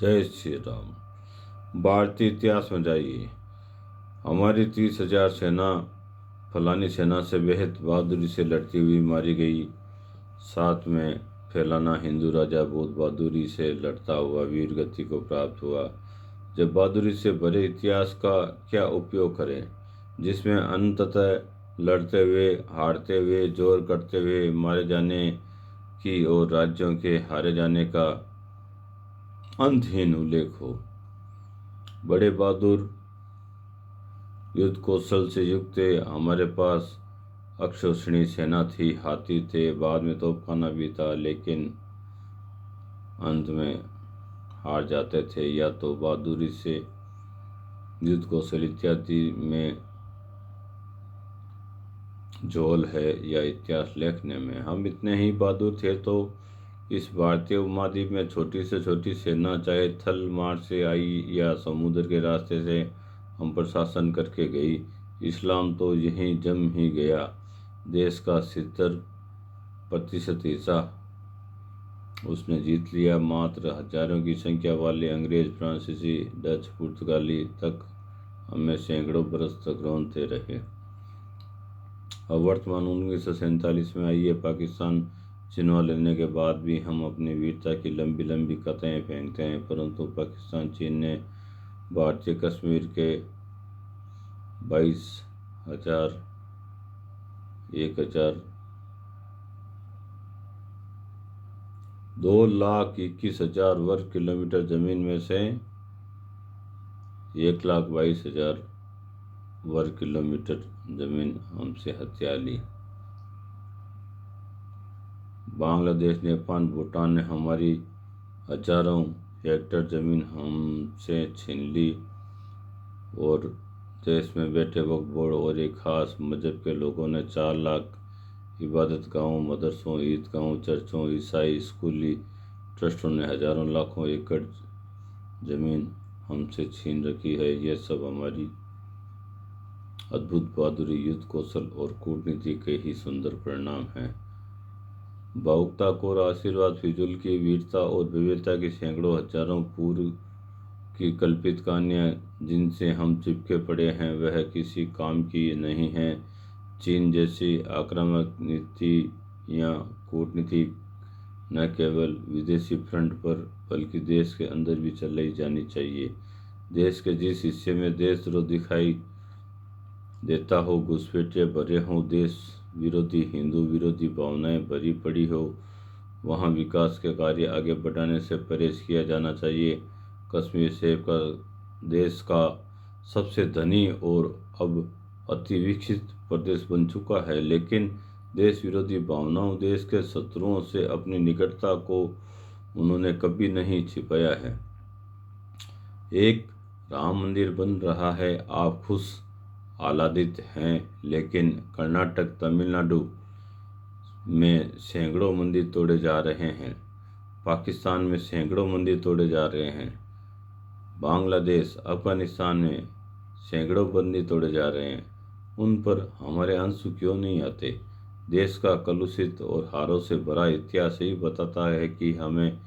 जय श्री राम। भारतीय इतिहास में जाइए। हमारी 30,000 सेना फलानी सेना से बेहद बहादुरी से लड़ती हुई मारी गई। साथ में फैलाना हिंदू राजा बहुत बहादुरी से लड़ता हुआ वीर गति को प्राप्त हुआ। जब बहादुरी से भरे इतिहास का क्या उपयोग करें, जिसमें अंततः लड़ते हुए, हारते हुए, जोर करते हुए मारे जाने की और राज्यों के हारे जाने का अंतहीन उल्लेख हो। बड़े बहादुर युद्ध कौशल से युक्त हमारे पास अक्षौहिणी सेना थी, हाथी थे, बाद में तोपखाना भी था, लेकिन अंत में हार जाते थे या तो बहादुरी से युद्ध कौशल इत्यादि में झोल है या इतिहास लिखने में। हम इतने ही बहादुर थे तो इस भारतीय उपमहाद्वीप में छोटी से छोटी सेना, चाहे थल मार्ग से आई या समुद्र के रास्ते से हम पर शासन करके गई, इस्लाम तो यहीं जम ही गया। देश का 70% हिस्सा उसने जीत लिया। मात्र हजारों की संख्या वाले अंग्रेज, फ्रांसीसी, डच, पुर्तगाली तक हमें सैकड़ों बरस तक रोनते रहे। अब वर्तमान 1947 में आइए, पाकिस्तान चिन्हवा लेने के बाद भी हम अपनी वीरता की लंबी लंबी कथाएं फेंकते हैं, परंतु पाकिस्तान चीन ने भारतीय कश्मीर के 22,000 1,000 2,21,000 वर्ग किलोमीटर जमीन में से 1,22,000 वर्ग किलोमीटर जमीन हमसे हथिया ली। बांग्लादेश, नेपाल, भूटान ने हमारी हजारों हेक्टेयर जमीन हमसे छीन ली और देश में बैठे वक्फ और एक खास मजहब के लोगों ने 4 लाख इबादत गाहों, मदरसों, ईदगाहों, चर्चों, ईसाई स्कूली ट्रस्टों ने हजारों लाखों एकड़ जमीन हमसे छीन रखी है। यह सब हमारी अद्भुत बहादुरी, युद्ध कौशल और कूटनीति के ही सुंदर परिणाम हैं। भावुकता को आशीर्वाद, फिजूल की वीरता और विविधता की सैकड़ों हजारों पूर्व की कल्पित कहानियां जिनसे हम चिपके पड़े हैं, वह किसी काम की नहीं है। चीन जैसी आक्रामक नीति या कूटनीति न केवल विदेशी फ्रंट पर बल्कि देश के अंदर भी चलाई जानी चाहिए। देश के जिस हिस्से में देशद्रोह दिखाई देता हो, घुसपैठिए भरे हों, देश विरोधी, हिंदू विरोधी भावनाएं भरी पड़ी हो, वहां विकास के कार्य आगे बढ़ाने से परहेज किया जाना चाहिए। कश्मीर सेब का देश का सबसे धनी और अब अति विकसित प्रदेश बन चुका है, लेकिन देश विरोधी भावनाओं, देश के शत्रुओं से अपनी निकटता को उन्होंने कभी नहीं छिपाया है। एक राम मंदिर बन रहा है, आप खुश आह्लादित हैं, लेकिन कर्नाटक, तमिलनाडु में सैकड़ों मंदिर तोड़े जा रहे हैं, पाकिस्तान में सैकड़ों मंदिर तोड़े जा रहे हैं, बांग्लादेश, अफगानिस्तान में सैकड़ों मंदिर तोड़े जा रहे हैं। उन पर हमारे आंसू क्यों नहीं आते? देश का कलुषित और हारों से भरा इतिहास ही बताता है कि हमें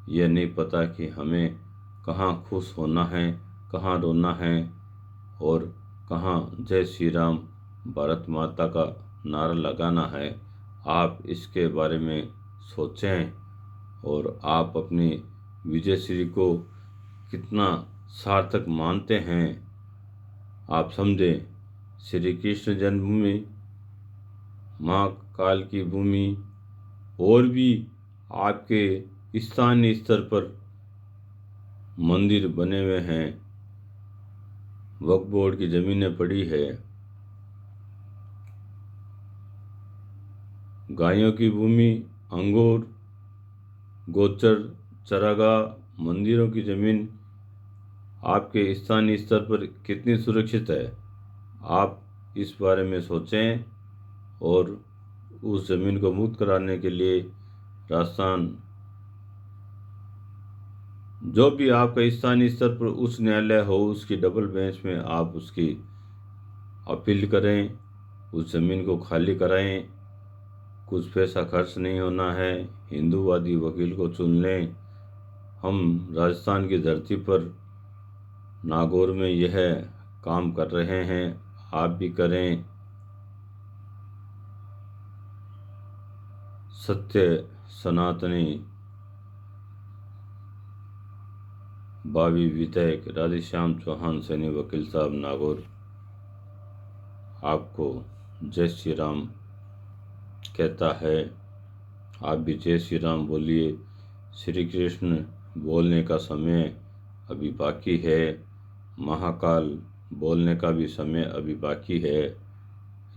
यह नहीं पता कि हमें कहाँ खुश होना है, कहाँ रोना है और कहाँ जय श्री राम, भारत माता का नारा लगाना है। आप इसके बारे में सोचें और आप अपनी विजयश्री को कितना सार्थक मानते हैं, आप समझें। श्री कृष्ण जन्मभूमि, माँ काल की भूमि और भी आपके स्थानीय स्तर पर मंदिर बने हुए हैं, वक्फ बोर्ड की जमीनें पड़ी है, गायों की भूमि, अंगूर, गोचर, चरागाह, मंदिरों की जमीन आपके स्थानीय स्तर पर कितनी सुरक्षित है? आप इस बारे में सोचें और उस जमीन को मुक्त कराने के लिए राजस्थान, जो भी आपका स्थानीय स्तर पर उच्च न्यायालय हो, उसकी डबल बेंच में आप उसकी अपील करें, उस जमीन को खाली कराएं। कुछ पैसा खर्च नहीं होना है, हिंदूवादी वकील को चुन लें, हम राजस्थान की धरती पर नागौर में यह काम कर रहे हैं, आप भी करें। सत्य सनातनी भावी विधायक राधेश्याम चौहान सैनी वकील साहब नागौर आपको जय श्री राम कहता है। आप भी जय श्री राम बोलिए। श्री कृष्ण बोलने का समय अभी बाकी है, महाकाल बोलने का भी समय अभी बाकी है।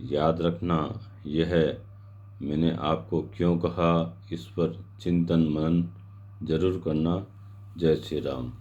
याद रखना, यह मैंने आपको क्यों कहा, इस पर चिंतन मनन जरूर करना। जय श्री राम।